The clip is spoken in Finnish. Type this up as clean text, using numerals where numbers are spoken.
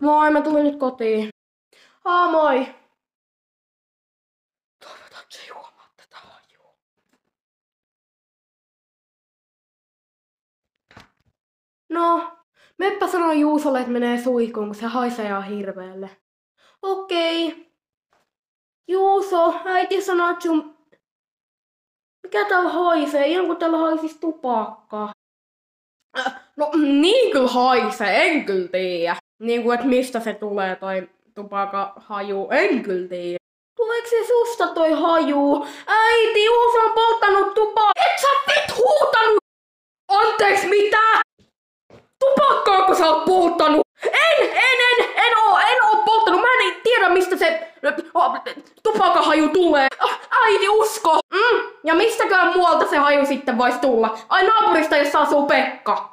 Moi, mä tulin nyt kotiin. Moi. Toivotaan, että se juomaa tätä hajua. No, meppä sanoi Juusolle, että menee suihkuun, kun se haisee ihan hirveelle. Okei. Juuso, äiti sanoo, että sun... Mikä täällä haisee? Ihan kun täällä haisis tupakkaa. No niin kyllä haisee, en kyllä tiedä. Niin kuin, että mistä se tulee toi tupakan haju, en kyllä tiedä. Tuleeko se susta toi haju? Äiti, Juuso on polttanut tupakkaa. Et sä nyt huutanut! Anteeksi, mitä? Tupakkaako sä oot polttanut? En oo polttanut. Mä en tiedä mistä se tupakan haju tulee. Äiti, usko! Ja mistäkään muualta se haju sitten vois tulla? Ai naapurista, jossa asuu Pekka.